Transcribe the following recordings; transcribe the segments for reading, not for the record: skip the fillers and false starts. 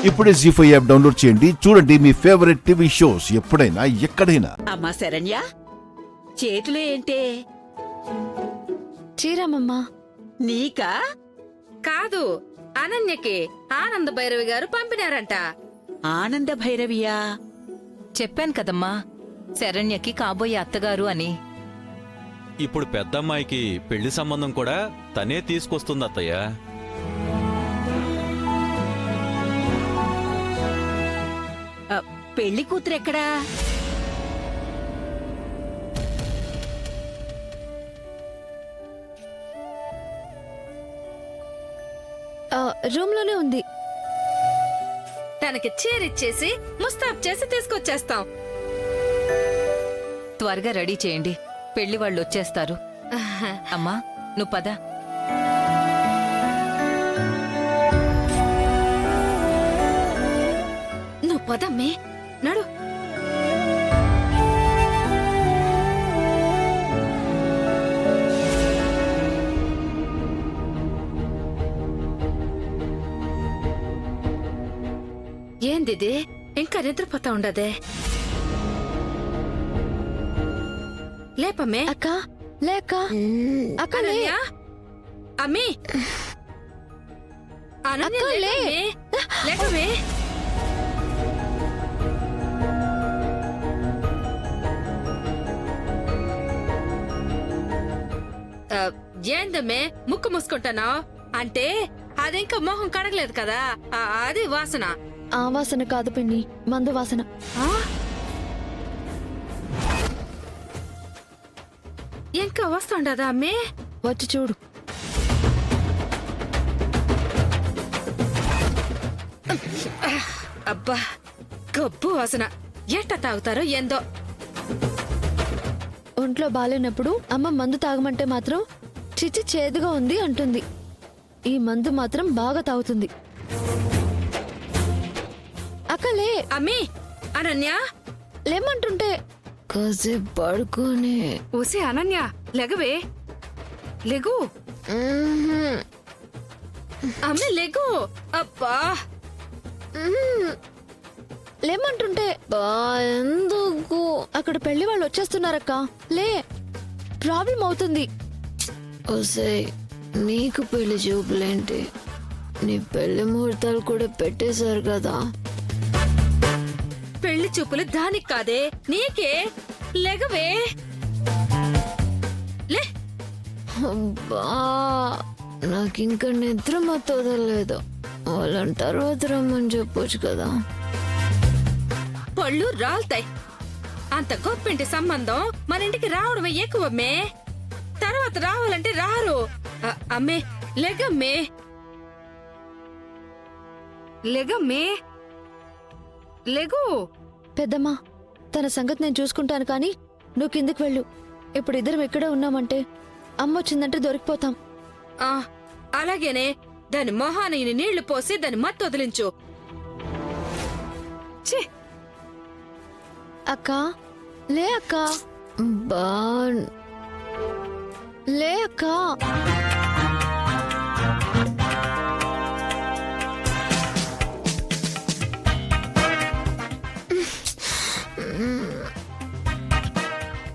ఇప్పుడే జీ5 app download చేయండి. చూడండి మీ ఫేవరెట్ టీవీ షోస్ ఎప్పుడైనా ఎక్కడైనా. అమ్మా శరణ్య, చేతులు ఏంటే? చీరమమ్మా. నీకా? కాదు, అనన్యకి ఆనంద భైరవి గారు పంపినారంట. ఆనంద భైరవియా? చెప్పాను కదమ్మా, శరణ్యకి కాబోయే అత్తగారు అని. ఇప్పుడు పెద్దమ్మాయికి పెళ్లి సంబంధం కూడా తనే తీసుకొస్తుంది అత్తయ్య. పెళ్లి కూతురెక్కడా? రూమ్ లోనే ఉంది. తనకి చీరిచ్చేసి ముస్తాబ్ చేసి తీసుకొచ్చేస్తాం. త్వరగా రెడీ చేయండి, పెళ్లి వాళ్ళు వచ్చేస్తారు. అమ్మా నువ్వు పద. నువ్వు పదమ్మే, నడు. ఏందిది, ఇంకా నిద్రపోతా ఉండదే? లేపమ్మే. అక్క లేక అక్క లే. అనన్య, అమ్మి, అనన్య అక్క, లే. లేకమే. ఏందమ్మే ముక్కు మూసుకుంటానావు? అంటే అదింకా మొహం కడగలేదు కదా, అది వాసన. ఆ వాసన కాదు పిన్ని, మందు వాసన. ఆ? ఇంకా వస్తుండదా అమ్మే? వచ్చి చూడు. అబ్బా, గబ్బు వాసన. ఎట్ట తాగుతారో ఏందో. ఒంట్లో బాలేనప్పుడు అమ్మ మందు తాగమంటే మాత్రం చిచ్చి చేదుగా ఉంది అంటుంది. ఈ మందు మాత్రం బాగా తాగుతుంది. అక్కలే. అమ్మి, అనన్య, లేమంటుంటే కాసేపు పడుకోని. ఊసి అనన్య, లెగవే, లెగు. అమ్మి లెగు. అబ్బా, లేమంటుంటే ఎందుకు? అక్కడ పెళ్లి వాళ్ళు వచ్చేస్తున్నారక్క, లే, ప్రాబ్లం అవుతుంది. నీకు పెళ్లి చూపులేంటి? నీ పెళ్లి ముహూర్తాలు కూడా పెట్టేశారు కదా. పెళ్లి చూపులు దానికి కాదే, నీకే. లెగవే, లే. అబ్బా, నాకింకా నిద్ర మత్తు వదలలేదు. వాళ్ళని తర్వాత రమ్మని చెప్పొచ్చు కదా. పళ్ళు రాలుతాయి. అంత గొప్పింటి సంబంధం మన ఇంటికి రావడమే ఎక్కువమ్మే. తర్వాత రావాలంటే రారు. అమ్మే, లెగమ్మే, లెగమ్మే, లెగు. పెద్దమ్మా, తన సంగతి నేను చూసుకుంటాను కానీ నువ్వు కిందకి వెళ్ళు. ఇప్పుడు ఇద్దరం ఎక్కడే ఉన్నామంటే అమ్మ వచ్చిందంటే దొరికిపోతాం. అలాగేనే. దాని మొహాన ఇన్ని నీళ్లు పోసి దాని మత్తు వదిలించు. ఛీ! అక్క, లే అక్క. బా, లే అక్క.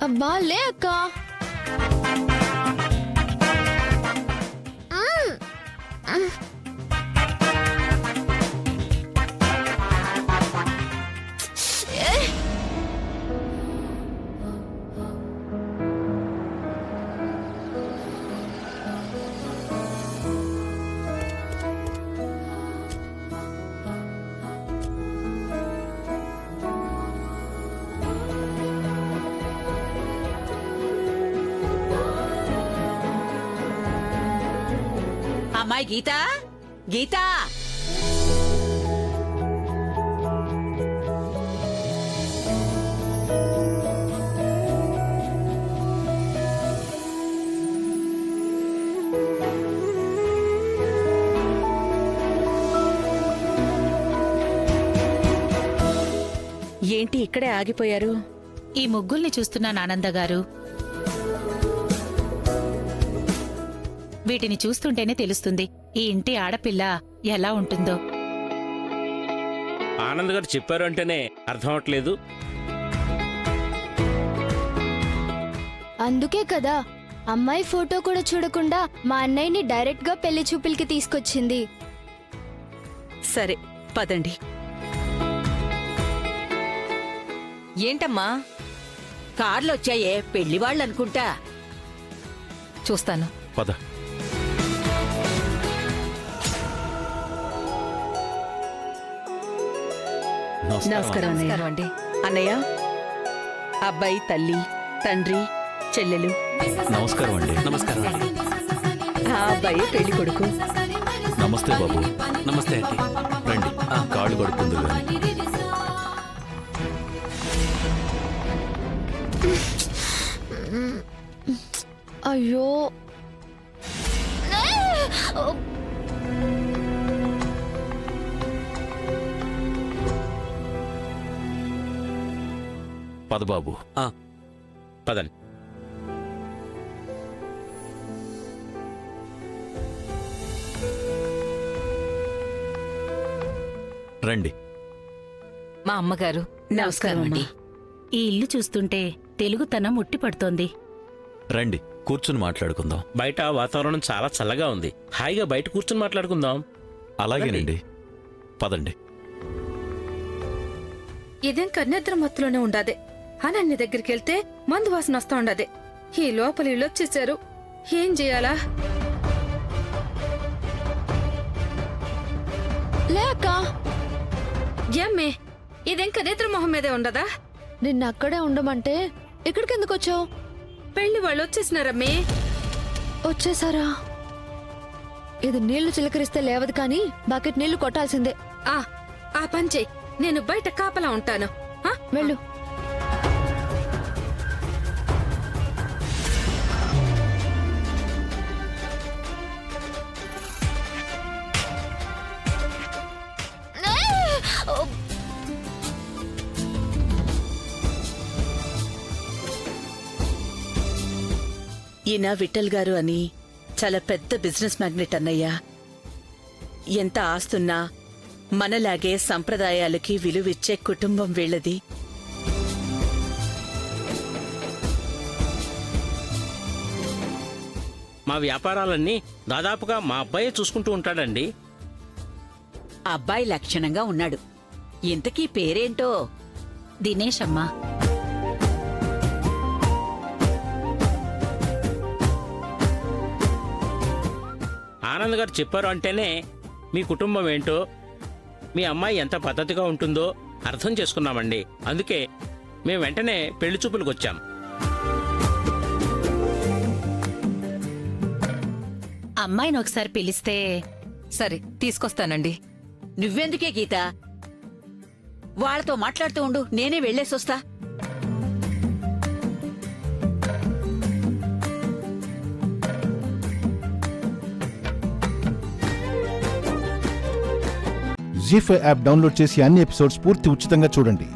అబ్బా, లే అక్క. అమ్మాయి గీతా, గీతా. ఏంటి ఇక్కడే ఆగిపోయారు? ఈ ముగ్గుల్ని చూస్తున్నాను ఆనందగారు. వీటిని చూస్తుంటేనే తెలుస్తుంది ఈ ఇంటి ఆడపిల్ల ఎలా ఉంటుందో. ఆనంద్ గారు చెప్పారు అంటేనే అర్థం అవట్లేదు. అందుకే కదా అమ్మాయి ఫోటో కూడా చూడకుండా మా అన్నయ్యని డైరెక్ట్ గా పెళ్లి చూపులకి తీసుకొచ్చింది. సరే పదండి. ఏంటమ్మా? కార్లొచ్చాయే పెళ్లివాళ్ళు అనుకుంటా. చూస్తాను. పద. నమస్కారం అన్నయ్య. నమస్కారం అండి. అన్నయ్య, అబ్బాయి తల్లి, తండ్రి, చెల్లెలు. నమస్కారం అండి. నమస్కారం అండి. ఆ అబ్బాయి పెళ్లి కొడుకు. నమస్తే బాబు. నమస్తే అండి. రండి, కాళ్ళు కడుక్కుందురు గాని. అయ్యో పద బాబు. పదండి. రండి. మా అమ్మగారు. నమస్కారం అండి. ఈ ఇల్లు చూస్తుంటే తెలుగుతనం ఉట్టిపడుతోంది. రండి, కూర్చుని మాట్లాడుకుందాం. బయట వాతావరణం చాలా చల్లగా ఉంది. హాయిగా బయట కూర్చుని మాట్లాడుకుందాం. అలాగేనండి, పదండి. ఇదేం కన్నిద్ర మత్తులోనే ఉండాదే. అనన్య దగ్గరికి వెళ్తే మందు వాసన వస్తా ఉండదే. ఈ లోపల ఇల్లు వచ్చేసారు. ఏం చేయాలా? లే అక్క, ఏమ్మే, ఇదేం కన్నిద్ర మొహం మీదే ఉండదా? నిన్న అక్కడే ఉండమంటే ఇక్కడికి ఎందుకు వచ్చావు? పెళ్లి వాళ్ళు వచ్చేసినారమ్మే. వచ్చేసారా? ఇది నీళ్లు చిలకరిస్తే లేవదు కానీ బకెట్ నీళ్లు కొట్టాల్సిందే. ఆ పని చెయ్యి. నేను బయట కాపలా ఉంటాను. ఆ? వెళ్ళు. ఈయన విఠల్ గారు అని చాలా పెద్ద బిజినెస్ మ్యాగ్నెట్ అన్నయ్య. ఎంత ఆస్తున్నా మనలాగే సంప్రదాయాలకి విలువిచ్చే కుటుంబం వీళ్ళది. మా వ్యాపారాలన్నీ దాదాపుగా మా అబ్బాయే చూసుకుంటూ ఉంటాడండి. అబ్బాయి లక్షణంగా ఉన్నాడు. ఇంతకీ పేరేంటో? దినేష్ అమ్మా. ఆనంద్ గారు చెప్పారు అంటేనే మీ కుటుంబం ఏంటో, మీ అమ్మాయి ఎంత పద్ధతిగా ఉంటుందో అర్థం చేసుకున్నామండి. అందుకే మేము వెంటనే పెళ్లి చూపులకు వచ్చాం. అమ్మాయిని ఒకసారి పిలిస్తే. సరే, తీసుకొస్తానండి. నువ్వెందుకే గీత? వాళ్ళతో మాట్లాడుతూ ఉండు, నేనే వెళ్ళేసొస్తా. జీ5 యాప్ డౌన్లోడ్ చేసి అన్ని ఎపిసోడ్స్ పూర్తి ఉచితంగా చూడండి.